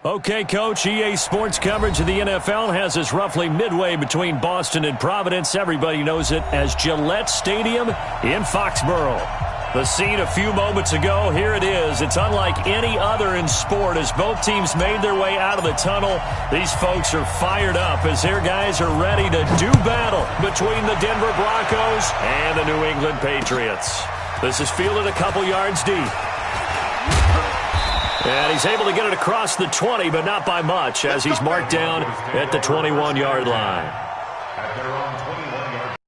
Okay, Coach, EA Sports coverage of the NFL has us roughly midway between Boston and Providence. Everybody knows it as Gillette Stadium in Foxborough. The scene a few moments ago, here it is. It's unlike any other in sport as both teams made their way out of the tunnel. These folks are fired up as their guys are ready to do battle between the Denver Broncos and the New England Patriots. This is fielded a couple yards deep. And he's able to get it across the 20, but not by much, as he's marked down at the 21-yard line. At their own 21-yard.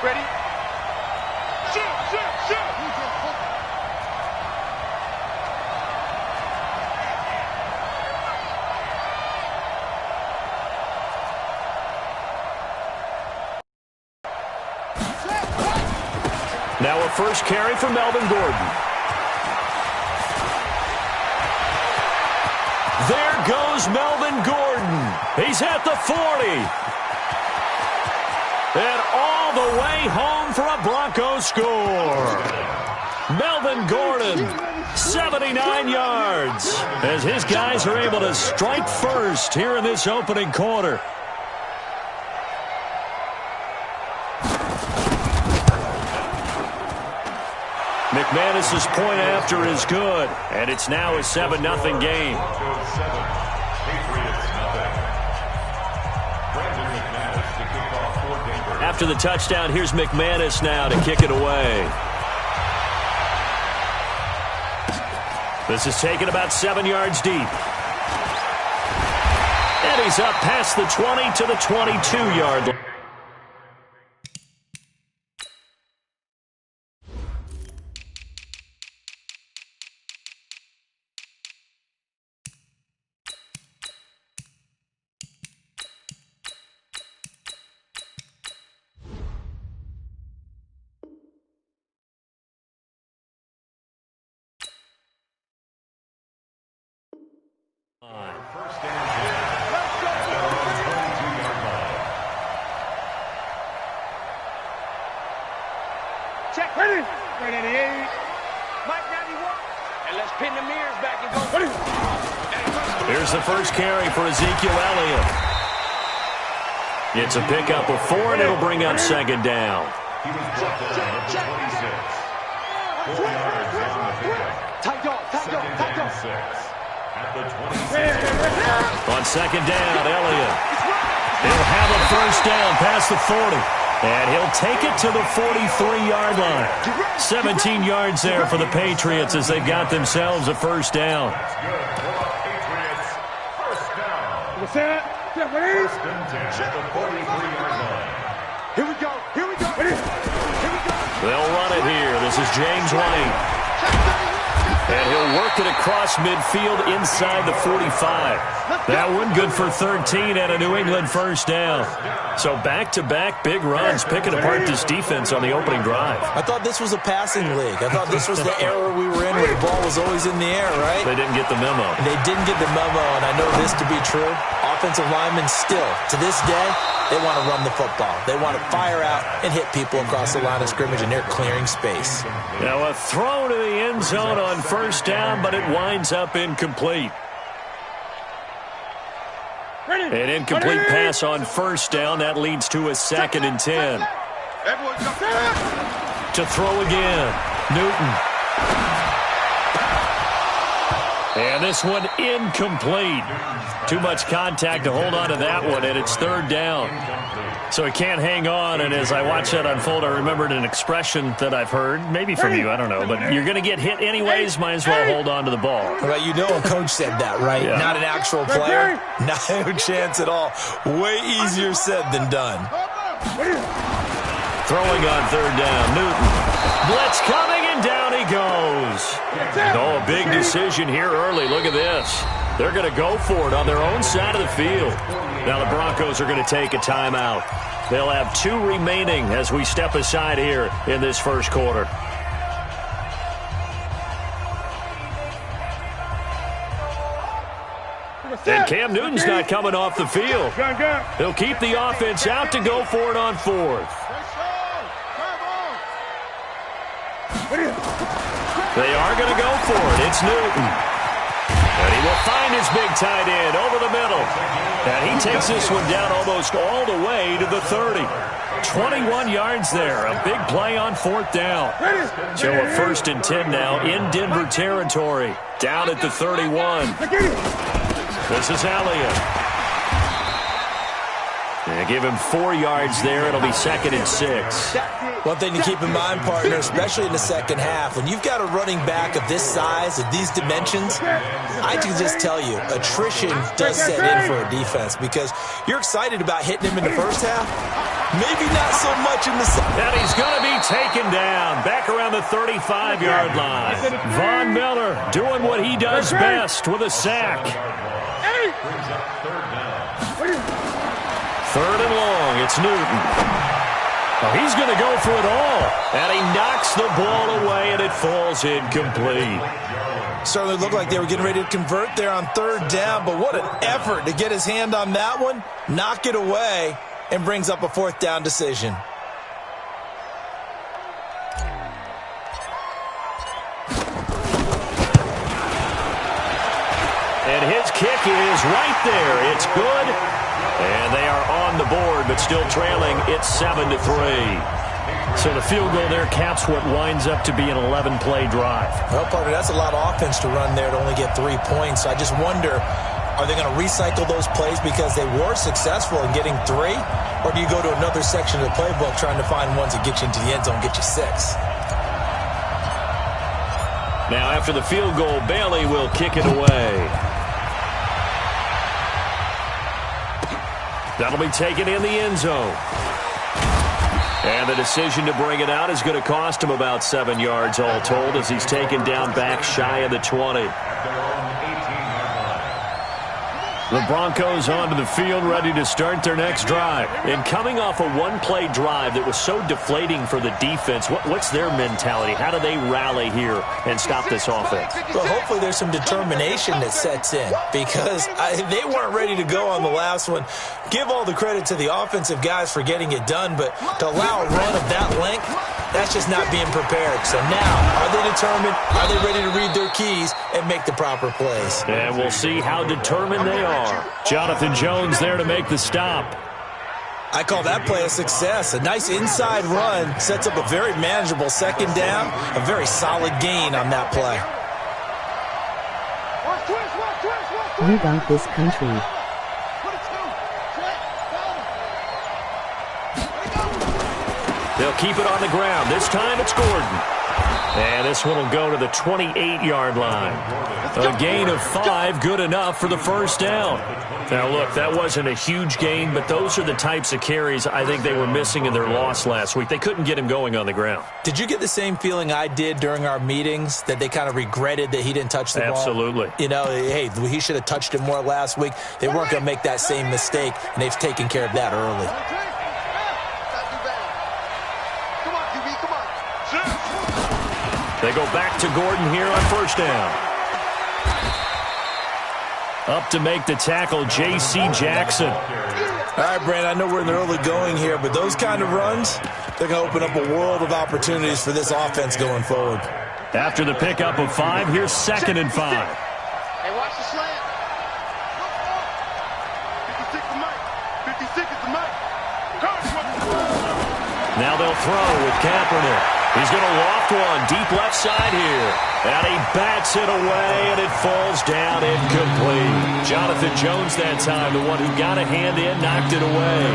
Ready? Shoot! Now a first carry for Melvin Gordon. There goes Melvin Gordon. He's at the 40. And all the way home for a Broncos score. Melvin Gordon, 79 yards, as his guys are able to strike first here in this opening quarter. McManus's point after is good, and it's now a 7-0 game. After the touchdown, here's McManus now to kick it away. This is taken about 7 yards deep. And he's up past the 20 to the 22-yard line. First and 10 at their own 22-yard line. Check. Ready? 88. Mike 91. And let's pin the mirrors back and go. Ready? Here's the first carry for Ezekiel Elliott. It's a pickup of 4, and it'll bring up second down. He was brought down at the 26. 4 yards on the pickup. Tight dog. Second and 6. At the 26. On second down, Elliott. He'll have a first down past the 40. And he'll take it to the 43-yard line. 17 yards there for the Patriots as they've got themselves a first down. That's good for the Patriots. First down. What's that? First and 10 at the 43-yard line. Here we go. Ready? Here we go. They'll run it here. This is James White. And he'll work it across midfield inside the 45. That one good for 13 and a New England first down. So back-to-back big runs picking apart this defense on the opening drive. I thought this was a passing league. I thought this was the era we were in where the ball was always in the air, right? They didn't get the memo. They didn't get the memo, and I know this to be true. Offensive linemen still, to this day, they want to run the football. They want to fire out and hit people across the line of scrimmage, and they're clearing space. Now a throw to the end zone on first down, but it winds up incomplete. An incomplete pass on first down. That leads to a 2nd and 10. To throw again. Newton. And this one incomplete. Too much contact to hold on to that one, and it's 3rd down. So he can't hang on, and as I watch that unfold, I remembered an expression that I've heard, maybe from you, I don't know, but you're going to get hit anyways, might as well hold on to the ball. Right, you know a coach said that, right? Yeah. Not an actual player. No chance at all. Way easier said than done. Throwing on 3rd down, Newton. Blitz coming, and down he goes. Oh, a big decision here early. Look at this. They're going to go for it on their own side of the field. Now the Broncos are going to take a timeout. They'll have 2 remaining as we step aside here in this first quarter. And Cam Newton's not coming off the field. He'll keep the offense out to go for it on 4th. They are going to go for it. It's Newton. And he will find his big tight end over the middle. And he takes this one down almost all the way to the 30. 21 yards there. A big play on 4th down. So a 1st and 10 now in Denver territory. Down at the 31. This is Elliott. They give him 4 yards there. It'll be 2nd and 6. One thing to keep in mind, partner, especially in the second half, when you've got a running back of this size, of these dimensions, I can just tell you, attrition does set in for a defense because you're excited about hitting him in the first half. Maybe not so much in the second. And he's going to be taken down back around the 35-yard line. Von Miller doing what he does best with a sack. 3rd and long. It's Newton. Oh, he's going to go for it all. And he knocks the ball away, and it falls incomplete. Certainly looked like they were getting ready to convert there on 3rd down, but what an effort to get his hand on that one, knock it away, and brings up a 4th down decision. And his kick is right there. It's good. And they are on the board, but still trailing. It's 7-3. So the field goal there caps what winds up to be an 11-play drive. Well, partner, that's a lot of offense to run there to only get 3 points. I just wonder, are they going to recycle those plays because they were successful in getting 3? Or do you go to another section of the playbook trying to find ones that get you into the end zone, get you 6? Now after the field goal, Bailey will kick it away. That'll be taken in the end zone. And the decision to bring it out is going to cost him about 7 yards all told as he's taken down back shy of the 20. The Broncos onto the field ready to start their next drive. And coming off a one-play drive that was so deflating for the defense, what's their mentality? How do they rally here and stop this offense? Well, hopefully there's some determination that sets in because they weren't ready to go on the last one. Give all the credit to the offensive guys for getting it done, but to allow a run of that length, that's just not being prepared. So now, are they determined? Are they ready to read their keys and make the proper plays? And we'll see how determined they are. Jonathan Jones there to make the stop. I call that play a success. A nice inside run sets up a very manageable 2nd down. A very solid gain on that play. You got this country. They'll keep it on the ground. This time it's Gordon. And this one will go to the 28-yard line. A gain of 5, good enough for the first down. Now, look, that wasn't a huge gain, but those are the types of carries I think they were missing in their loss last week. They couldn't get him going on the ground. Did you get the same feeling I did during our meetings, that they kind of regretted that he didn't touch the ball? Absolutely. You know, hey, he should have touched it more last week. They weren't going to make that same mistake, and they've taken care of that early. They go back to Gordon here on first down. Up to make the tackle, J.C. Jackson. All right, Brandon, I know we're in the early going here, but those kind of runs, they're going to open up a world of opportunities for this offense going forward. After the pickup of 5, here's 2nd and 5. Hey, watch the slant. 56 is Mike. 56 is the Mike. Now they'll throw with Kaepernick. He's going to loft one deep left side here. And he bats it away, and it falls down incomplete. Jonathan Jones that time, the one who got a hand in, knocked it away.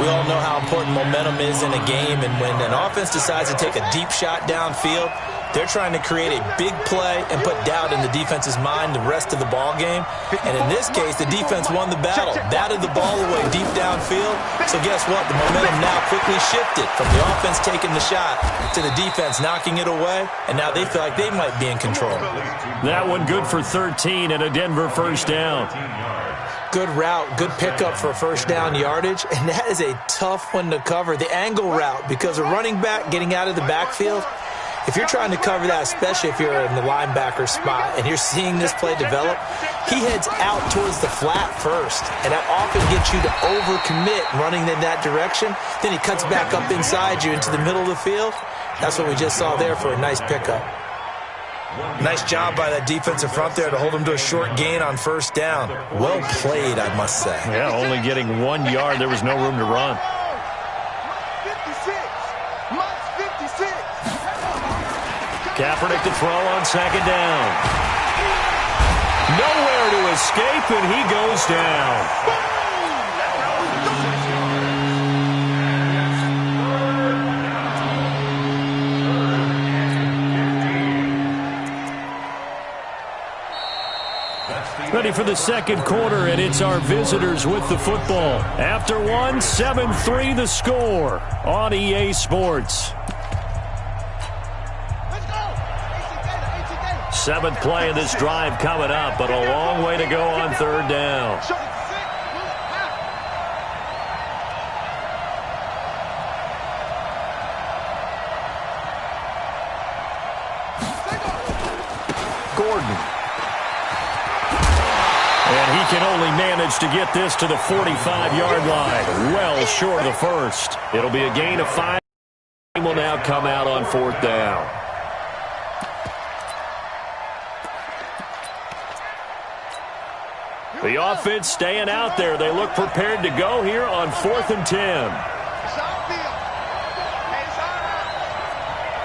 We all know how important momentum is in a game, and when an offense decides to take a deep shot downfield, they're trying to create a big play and put doubt in the defense's mind the rest of the ball game. And in this case, the defense won the battle, batted the ball away deep downfield. So guess what? The momentum now quickly shifted from the offense taking the shot to the defense knocking it away, and now they feel like they might be in control. That one good for 13 and a Denver first down. Good route, good pickup for first down yardage, and that is a tough one to cover. The angle route, because a running back getting out of the backfield, if you're trying to cover that, especially if you're in the linebacker spot and you're seeing this play develop, he heads out towards the flat first, and that often gets you to overcommit running in that direction. Then he cuts back up inside you into the middle of the field. That's what we just saw there for a nice pickup. Nice job by that defensive front there to hold him to a short gain on first down. Well played, I must say. Yeah, only getting 1 yard. There was no room to run. 56. Mike's 56. Kaepernick to throw on 2nd down. Nowhere to escape, and he goes down. Ready for the second quarter, and it's our visitors with the football. After one, 7-3 the score on EA Sports. 7th play of this drive coming up, but a long way to go on 3rd down. Gordon. And he can only manage to get this to the 45-yard line. Well short of the first. It'll be a gain of 5. He will now come out on 4th down. The offense staying out there. They look prepared to go here on 4th and 10.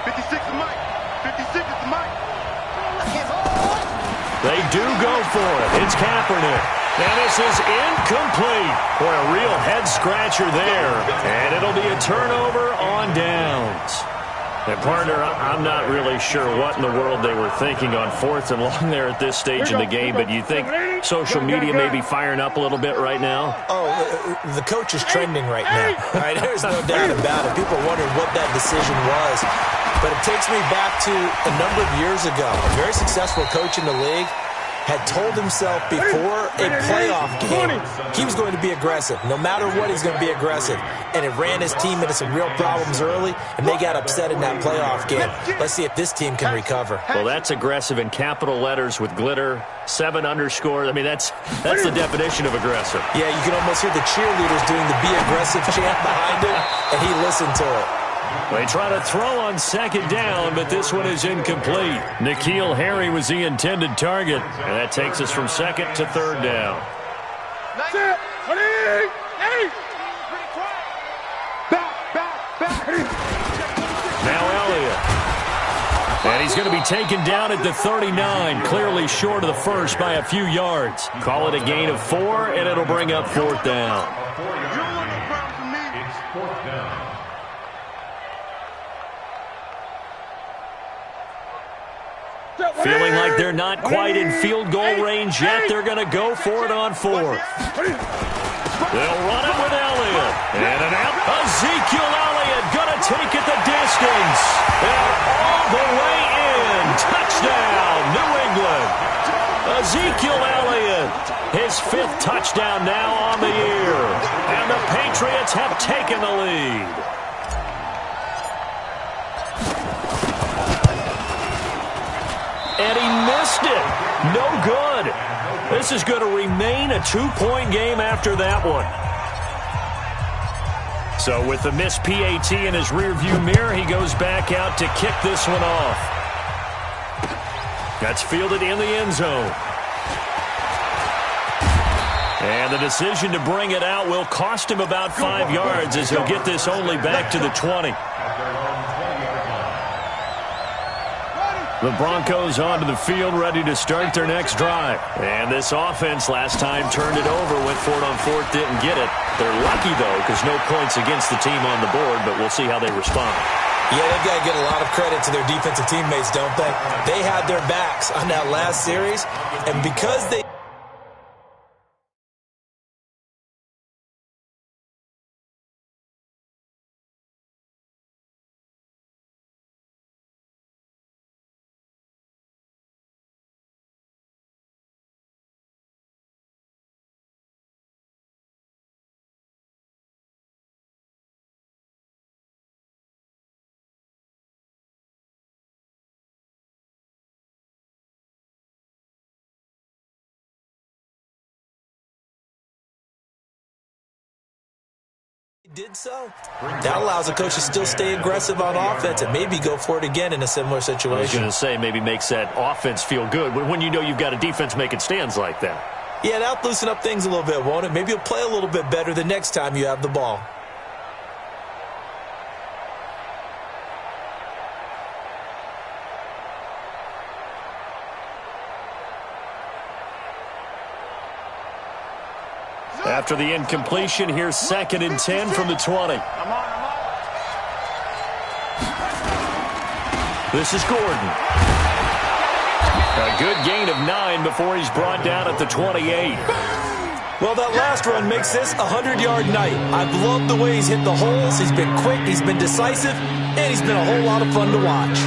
56 is Mike. 56 is Mike. They do go for it. It's Kaepernick. And this is incomplete. Boy, a real head-scratcher there. And it'll be a turnover on downs. And, partner, I'm not really sure what in the world they were thinking on 4th and long there at this stage in the game, but you think social media may be firing up a little bit right now? Oh, the coach is trending right now. Right? There's no doubt about it. People are wondering what that decision was. But it takes me back to a number of years ago. A very successful coach in the league had told himself before a playoff game he was going to be aggressive. No matter what, he's going to be aggressive. And it ran his team into some real problems early, and they got upset in that playoff game. Let's see if this team can recover. Well, that's aggressive in capital letters with glitter, 7 underscores. I mean, that's the definition of aggressive. Yeah, you can almost hear the cheerleaders doing the be aggressive chant behind him, and he listened to it. They try to throw on 2nd down, but this one is incomplete. N'Keal Harry was the intended target, and that takes us from 2nd to 3rd down. Now Elliott. And he's going to be taken down at the 39, clearly short of the first by a few yards. Call it a gain of 4, and it'll bring up 4th down. It's 4th down. Feeling like they're not quite in field goal range yet. They're going to go for it on fourth. They'll run it with Elliott. And an out. Ezekiel Elliott going to take it the distance. And all the way in. Touchdown, New England. Ezekiel Elliott, his 5th touchdown now on the year. And the Patriots have taken the lead. And he missed it. No good. This is going to remain a 2-point game after that one. So with the missed PAT in his rearview mirror, he goes back out to kick this one off. That's fielded in the end zone. And the decision to bring it out will cost him about 5 yards as he'll get this only back to the 20. The Broncos onto the field, ready to start their next drive. And this offense last time turned it over, went for it on fourth, didn't get it. They're lucky, though, because no points against the team on the board, but we'll see how they respond. Yeah, they've got to get a lot of credit to their defensive teammates, don't they? They had their backs on that last series, and because they... did so, that allows the coach to still stay aggressive on offense and maybe go for it again in a similar situation. I was going to say maybe makes that offense feel good when you know you've got a defense making stands like that. Yeah, that'll loosen up things a little bit, won't it? Maybe you'll play a little bit better the next time you have the ball. After the incompletion, here's 2nd and 10 from the 20. This is Gordon. A good gain of 9 before he's brought down at the 28. Well, that last run makes this a 100-yard night. I've loved the way he's hit the holes. He's been quick, he's been decisive, and he's been a whole lot of fun to watch.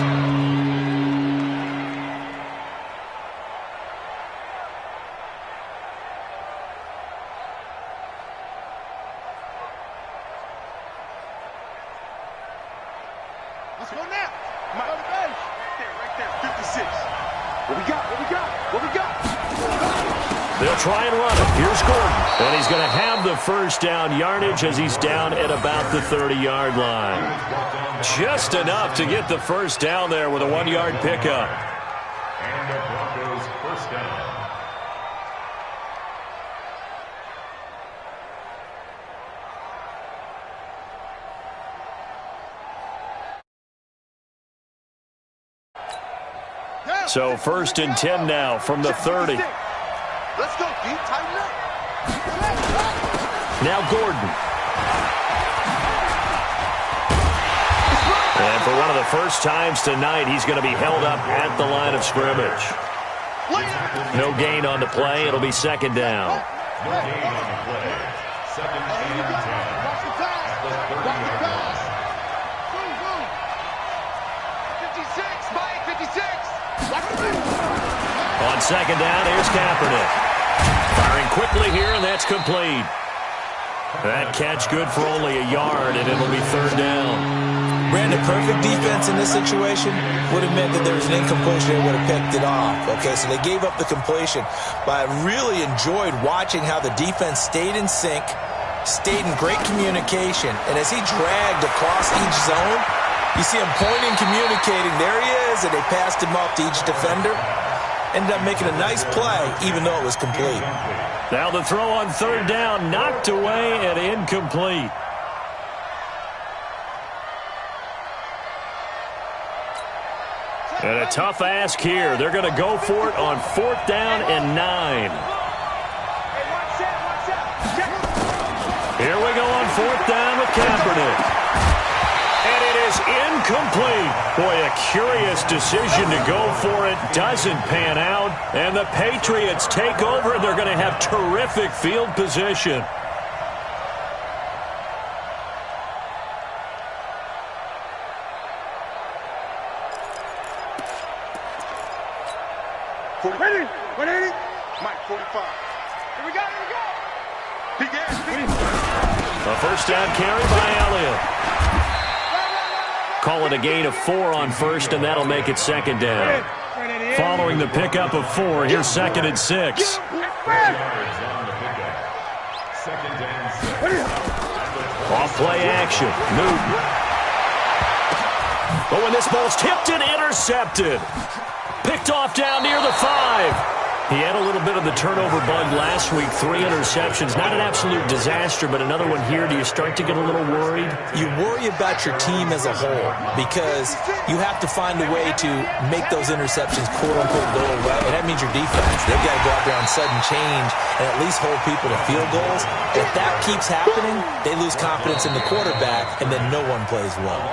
Let's go now. My other bench. Right there, 56. What we got? They'll try and run it. Here's Gordon. And he's going to have the first down yardage as he's down at about the 30-yard line. Just enough to get the first down there with a 1-yard pickup. And the Broncos first down. So 1st and 10 now from the 30. Let's go, D. Tighten up. Now Gordon. And for one of the first times tonight, he's going to be held up at the line of scrimmage. No gain on the play. It'll be 2nd down. No gain on the play. 2nd and 10. Watch the pass. Watch the pass. Boom, boom. 56, Mike, 56. On 2nd down, here's Kaepernick. Firing quickly here, and that's complete. That catch good for only a yard, and it'll be 3rd down. Brandon, perfect defense in this situation would have meant that there was an incompletion. They would have picked it off. Okay, so they gave up the completion. But I really enjoyed watching how the defense stayed in sync, stayed in great communication, and as he dragged across each zone, you see him pointing, communicating. There he is, and they passed him off to each defender. Ended up making a nice play, even though it was complete. Now the throw on 3rd down, knocked away and incomplete. And a tough ask here. They're going to go for it on 4th down and 9. Here we go on 4th down with Kaepernick. And it is incomplete. Boy, a curious decision to go for it. Doesn't pan out. And the Patriots take over. They're going to have terrific field position. Ready? 180. Mike, 45. Here we go. He gets A first down carry by Elliott. Call it a gain of 4 on first, and that'll make it second down. Following the pickup of 4, here's second and 6. Yards on the pickup. Second and 6. Off play action. Newton. Oh, and this ball's tipped and intercepted. Picked off down near the 5. He had a little bit of the turnover bug last week. 3 interceptions. Not an absolute disaster, but another one here. Do you start to get a little worried? You worry about your team as a whole because you have to find a way to make those interceptions, quote-unquote, go away. And that means your defense. They've got to go out there on sudden change and at least hold people to field goals. If that keeps happening, they lose confidence in the quarterback, and then no one plays well.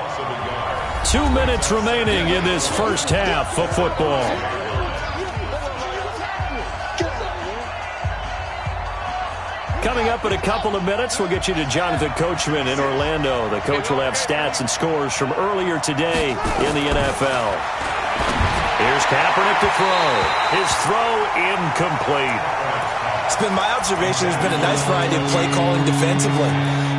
2 minutes remaining in this first half of football. Coming up in a couple of minutes, we'll get you to Jonathan Coachman in Orlando. The coach will have stats and scores from earlier today in the NFL. Here's Kaepernick to throw. His throw incomplete. It's been my observation there's been a nice variety of play calling defensively.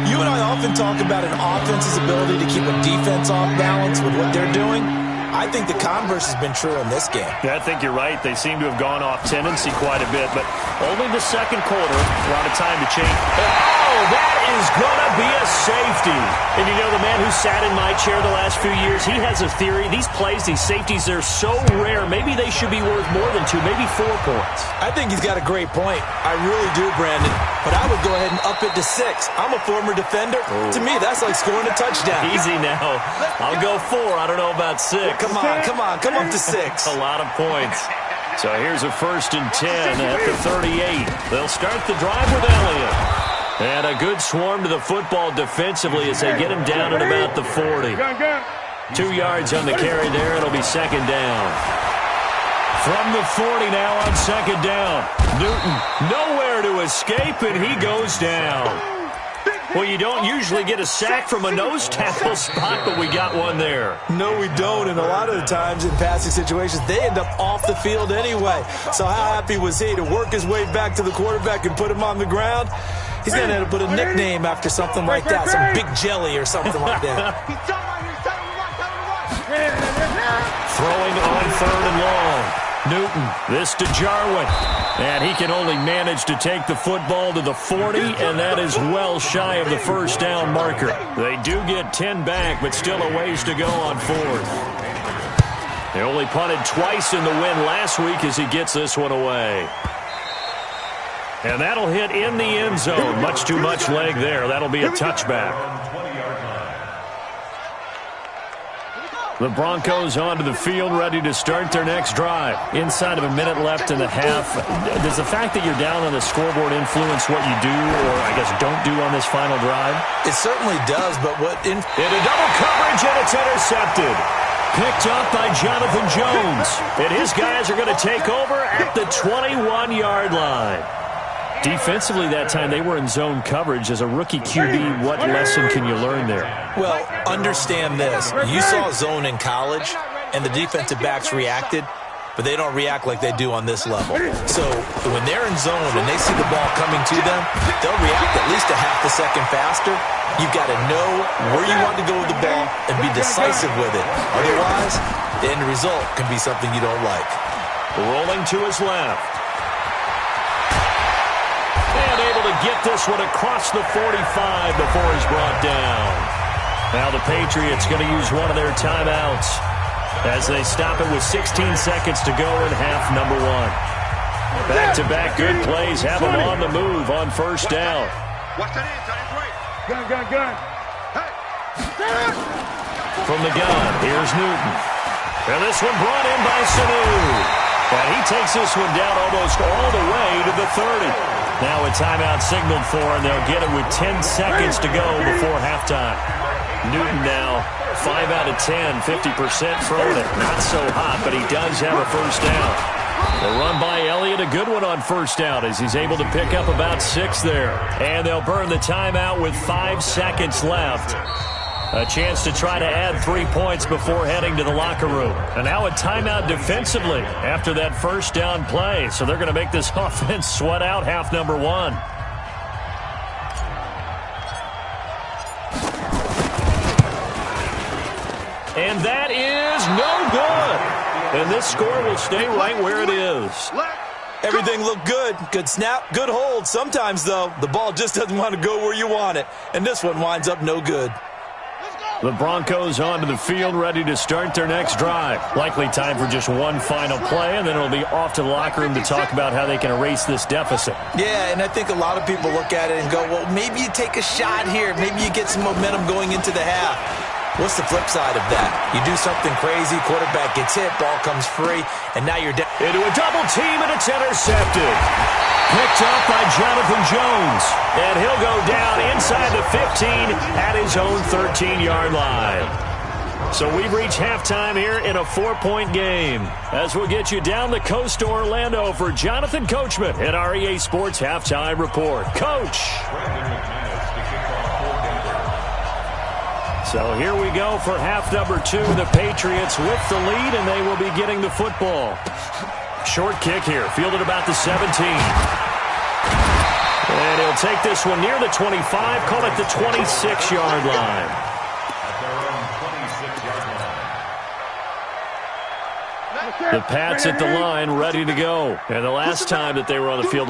You and I often talk about an offense's ability to keep a defense off balance with what they're doing. I think the converse has been true in this game. Yeah, I think you're right. They seem to have gone off tendency quite a bit, but only the second quarter. A lot of time to change. Oh, that is going to be a safety. And you know, the man who sat in my chair the last few years, he has a theory. These plays, these safeties, they're so rare. Maybe they should be worth more than 2, maybe 4 points. I think he's got a great point. I really do, Brandon. But I would go ahead and up it to 6. I'm a former defender. Oh. To me, that's like scoring a touchdown. Easy now. I'll go 4. I don't know about 6. Come on. Come up to 6. A lot of points. So here's a first and 10 at the 38. They'll start the drive with Elliott. And a good swarm to the football defensively as they get him down at about the 40. 2 yards on the carry there. It'll be second down. From the 40 now on second down. Newton nowhere to escape, and he goes down. Well, you don't usually get a sack from a nose tackle spot, but we got one there. No, we don't, and a lot of the times in passing situations, they end up off the field anyway. So how happy was he to work his way back to the quarterback and put him on the ground? He's going to have to put a nickname after something like that, some Big Jelly or something like that. Throwing on 3rd and long. Newton, this to Jarwin. And he can only manage to take the football to the 40, and that is well shy of the first down marker. They do get 10 back, but still a ways to go on 4th. They only punted twice in the win last week as he gets this one away. And that'll hit in the end zone. Much too much leg there. That'll be a touchback. The Broncos onto the field, ready to start their next drive. Inside of a minute left in the half. Does the fact that you're down on the scoreboard influence what you do, or I guess don't do on this final drive? It certainly does, but what in a double coverage, and it's intercepted. Picked up by Jonathan Jones. And his guys are going to take over at the 21-yard line. Defensively that time, they were in zone coverage. As a rookie QB, what lesson can you learn there? Well, understand this. You saw zone in college, and the defensive backs reacted, but they don't react like they do on this level. So when they're in zone and they see the ball coming to them, they'll react at least a half a second faster. You've got to know where you want to go with the ball and be decisive with it. Otherwise, the end result can be something you don't like. Rolling to his left. And able to get this one across the 45 before he's brought down. Now the Patriots going to use one of their timeouts as they stop it with 16 seconds to go in half number 1. Back-to-back good plays have them on the move on first down. Watch that inside. Gun. Hey. From the gun, here's Newton. And this one brought in by Sanu. And he takes this one down almost all the way to the 30. Now a timeout signaled for, and they'll get it with 10 seconds to go before halftime. Newton now 5 out of 10, 50% throwing it. Not so hot, but he does have a first down. The run by Elliott, a good one on first down as he's able to pick up about 6 there. And they'll burn the timeout with 5 seconds left. A chance to try to add 3 points before heading to the locker room. And now a timeout defensively after that first down play. So they're going to make this offense sweat out half number 1. And that is no good. And this score will stay right where it is. Everything looked good. Good snap, good hold. Sometimes, though, the ball just doesn't want to go where you want it. And this one winds up no good. The Broncos onto the field, ready to start their next drive. Likely time for just one final play, and then it'll be off to the locker room to talk about how they can erase this deficit. Yeah, and I think a lot of people look at it and go, well, maybe you take a shot here. Maybe you get some momentum going into the half. What's the flip side of that? You do something crazy, quarterback gets hit, ball comes free, and now you're down. Into a double team, and it's intercepted. Picked up by Jonathan Jones. And he'll go down inside the 15 at his own 13-yard line. So we've reached halftime here in a 4-point game. As we'll get you down the coast to Orlando for Jonathan Coachman at our EA Sports Halftime Report. Coach. So here we go for half number 2. The Patriots with the lead, and they will be getting the football. Short kick here, fielded about the 17. And he'll take this one near the 25, call it the 26-yard line. The Pats at the line, ready to go. And the last time that they were on the field,